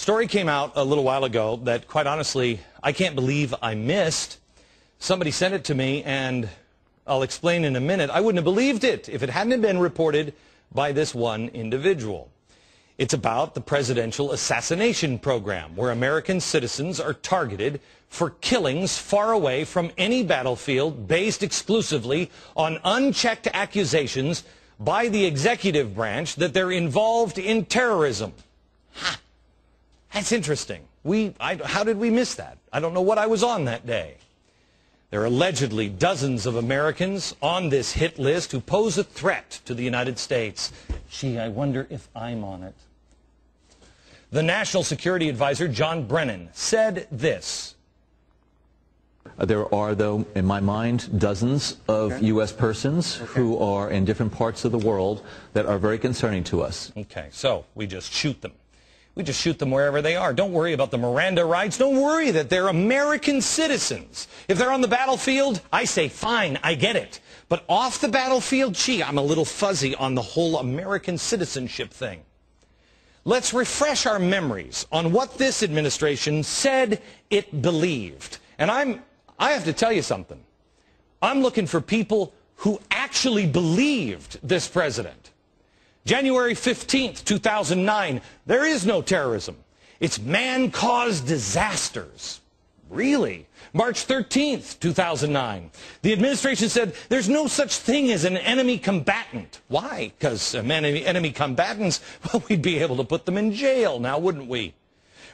Story came out a little while ago that, quite honestly, I can't believe I missed. Somebody sent it to me, and I'll explain in a minute. I wouldn't have believed it if it hadn't been reported by this one individual. It's about the presidential assassination program, where American citizens are targeted for killings far away from any battlefield, based exclusively on unchecked accusations by the executive branch that they're involved in terrorism. Ha! That's interesting. How did we miss that? I don't know what I was on that day. There are allegedly dozens of Americans on this hit list who pose a threat to the United States. Gee, I wonder if I'm on it. The National Security Advisor, John Brennan, said this. There are, though, in my mind, dozens of U.S. persons who are in different parts of the world that are very concerning to us. Okay, so we just shoot them. We just shoot them wherever they are. Don't worry about the Miranda rights. Don't worry that they're American citizens. If they're on the battlefield, I say, fine, I get it. But off the battlefield, gee, I'm a little fuzzy on the whole American citizenship thing. Let's refresh our memories on what this administration said it believed. And I have to tell you something. I'm looking for people who actually believed this president. January 15th, 2009, there is no terrorism. It's man-caused disasters. Really? March 13th, 2009, the administration said there's no such thing as an enemy combatant. Why? Because enemy combatants, well, we'd be able to put them in jail now, wouldn't we?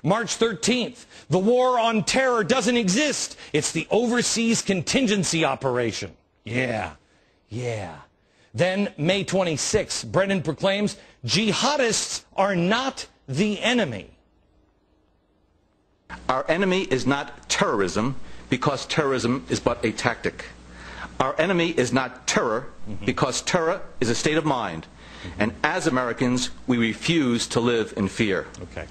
March 13th, the war on terror doesn't exist. It's the overseas contingency operation. Yeah. Then, May 26th, Brennan proclaims, jihadists are not the enemy. Our enemy is not terrorism, because terrorism is but a tactic. Our enemy is not terror, because terror is a state of mind. And as Americans, we refuse to live in fear. Okay.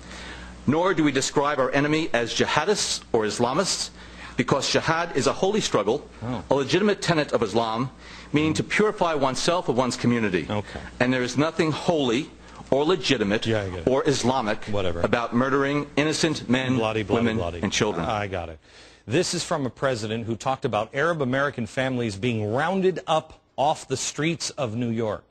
Nor do we describe our enemy as jihadists or Islamists, because jihad is a holy struggle, a legitimate tenet of Islam, meaning to purify oneself or one's community. Okay. And there is nothing holy or legitimate or Islamic about murdering innocent men, women, and children. I got it. This is from a president who talked about Arab American families being rounded up off the streets of New York.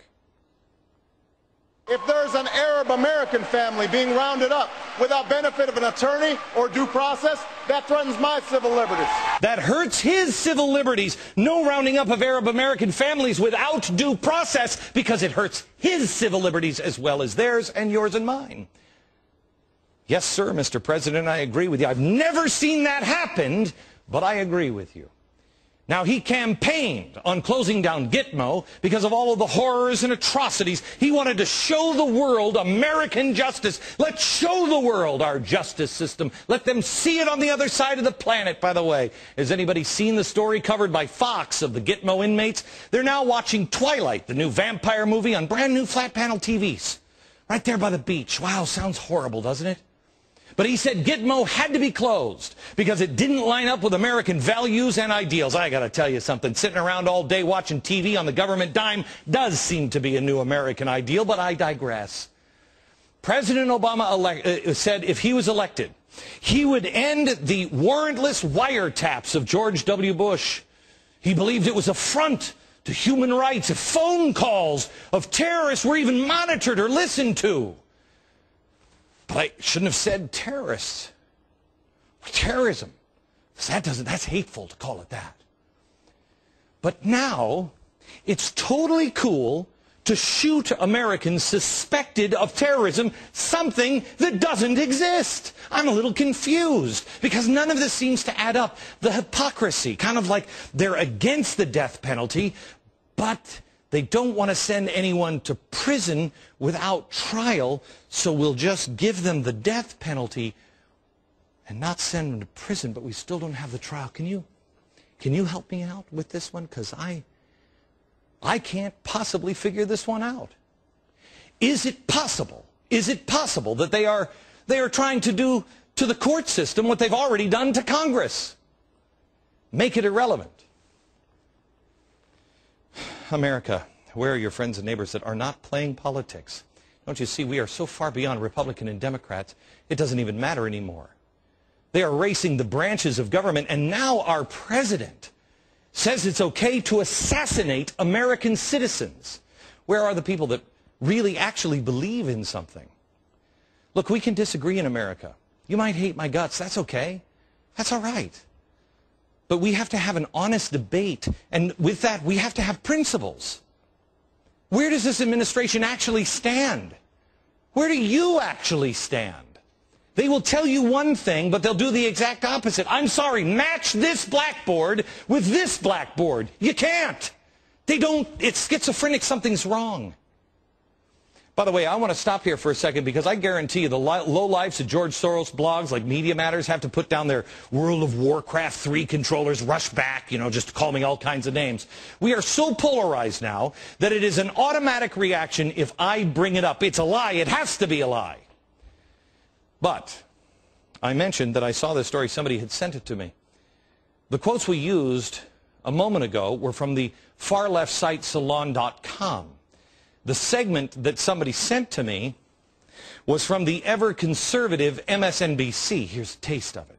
If there's an Arab American family being rounded up without benefit of an attorney or due process, that threatens my civil liberties. That hurts his civil liberties. No rounding up of Arab American families without due process, because it hurts his civil liberties as well as theirs and yours and mine. Yes, sir, Mr. President, I agree with you. I've never seen that happen, but I agree with you. Now, he campaigned on closing down Gitmo because of all of the horrors and atrocities. He wanted to show the world American justice. Let's show the world our justice system. Let them see it on the other side of the planet, by the way. Has anybody seen the story covered by Fox of the Gitmo inmates? They're now watching Twilight, the new vampire movie, on brand new flat panel TVs. Right there by the beach. Wow, sounds horrible, doesn't it? But he said Gitmo had to be closed because it didn't line up with American values and ideals. I got to tell you something. Sitting around all day watching TV on the government dime does seem to be a new American ideal, but I digress. President Obama said if he was elected, he would end the warrantless wiretaps of George W. Bush. He believed it was an affront to human rights if phone calls of terrorists were even monitored or listened to. But I shouldn't have said terrorists. Terrorism. That's hateful to call it that. But now, it's totally cool to shoot Americans suspected of terrorism, something that doesn't exist. I'm a little confused, because none of this seems to add up. The hypocrisy, kind of like they're against the death penalty, but they don't want to send anyone to prison without trial, so we'll just give them the death penalty and not send them to prison, but we still don't have the trial. Can you help me out with this one? Because I can't possibly figure this one out. Is it possible that they are trying to do to the court system what they've already done to Congress? Make it irrelevant. America, where are your friends and neighbors that are not playing politics? Don't you see, we are so far beyond Republican and Democrats, it doesn't even matter anymore. They are racing the branches of government, and now our president says it's okay to assassinate American citizens. Where are the people that really actually believe in something? Look, we can disagree in America. You might hate my guts. That's okay. That's all right. But we have to have an honest debate, and with that, we have to have principles. Where does this administration actually stand? Where do you actually stand? They will tell you one thing, but they'll do the exact opposite. I'm sorry, match this blackboard with this blackboard. You can't. They don't. It's schizophrenic. Something's wrong. By the way, I want to stop here for a second because I guarantee you the low-lifes of George Soros blogs like Media Matters have to put down their World of Warcraft 3 controllers, rush back, just to call me all kinds of names. We are so polarized now that it is an automatic reaction if I bring it up. It's a lie. It has to be a lie. But I mentioned that I saw this story. Somebody had sent it to me. The quotes we used a moment ago were from the far-left site Salon.com. The segment that somebody sent to me was from the ever-conservative MSNBC. Here's a taste of it.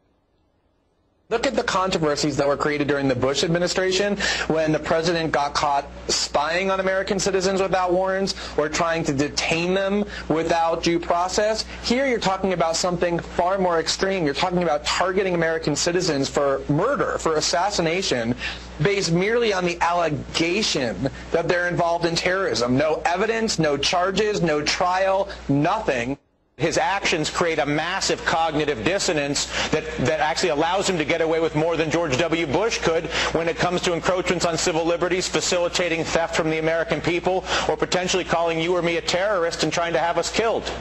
Look at the controversies that were created during the Bush administration when the president got caught spying on American citizens without warrants or trying to detain them without due process. Here you're talking about something far more extreme. You're talking about targeting American citizens for murder, for assassination, based merely on the allegation that they're involved in terrorism. No evidence, no charges, no trial, nothing. His actions create a massive cognitive dissonance that actually allows him to get away with more than George W. Bush could when it comes to encroachments on civil liberties, facilitating theft from the American people, or potentially calling you or me a terrorist and trying to have us killed.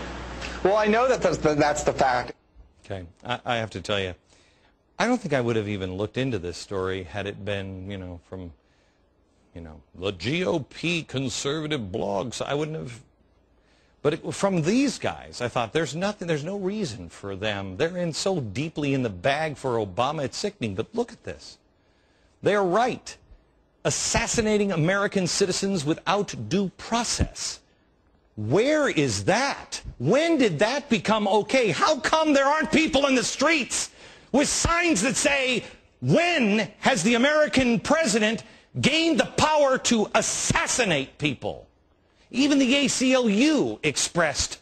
Well, I know that that's the fact. Okay, I have to tell you, I don't think I would have even looked into this story had it been, from, the GOP conservative blogs. I wouldn't have. But from these guys, I thought there's no reason for them. They're in so deeply in the bag for Obama, it's sickening. But look at this. They're right. Assassinating American citizens without due process. Where is that? When did that become okay? How come there aren't people in the streets with signs that say, when has the American president gained the power to assassinate people? Even the ACLU expressed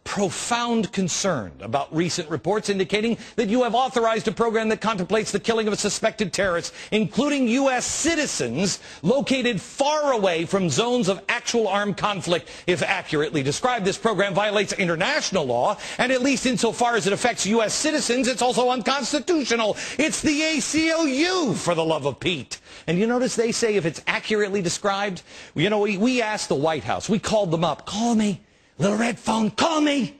profound concern about recent reports indicating that you have authorized a program that contemplates the killing of a suspected terrorist, including U.S. citizens located far away from zones of actual armed conflict. If accurately described, this program violates international law, and at least insofar as it affects U.S. citizens, it's also unconstitutional. It's the ACLU, for the love of Pete. And you notice they say if it's accurately described, we asked the White House, we called them up, call me. Little red phone, call me.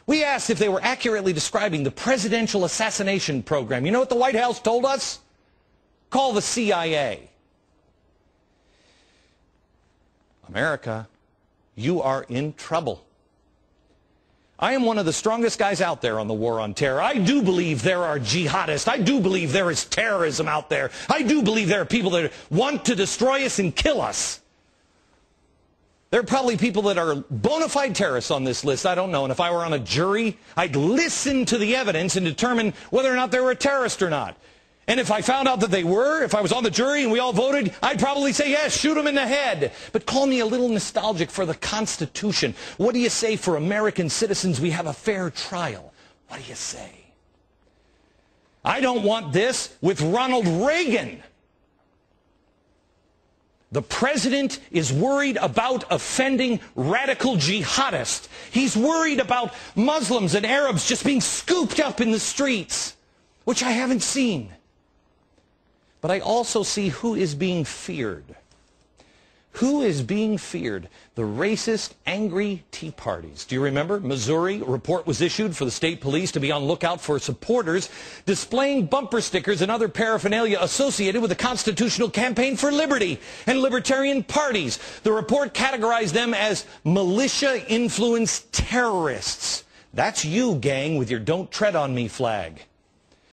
We asked if they were accurately describing the presidential assassination program. You know what the White House told us? Call the CIA. America, you are in trouble. I am one of the strongest guys out there on the war on terror. I do believe there are jihadists. I do believe there is terrorism out there. I do believe there are people that want to destroy us and kill us. There are probably people that are bona fide terrorists on this list. I don't know. And if I were on a jury, I'd listen to the evidence and determine whether or not they were a terrorist or not. And if I found out that they were, if I was on the jury and we all voted, I'd probably say, yes, shoot them in the head. But call me a little nostalgic for the Constitution. What do you say for American citizens? We have a fair trial. What do you say? I don't want this with Ronald Reagan. The president is worried about offending radical jihadists. He's worried about Muslims and Arabs just being scooped up in the streets, which I haven't seen. But I also see who is being feared. Who is being feared? The racist, angry Tea Parties. Do you remember? Missouri, a report was issued for the state police to be on lookout for supporters displaying bumper stickers and other paraphernalia associated with the Constitutional Campaign for Liberty and libertarian parties. The report categorized them as militia-influenced terrorists. That's you, gang, with your Don't Tread on Me flag.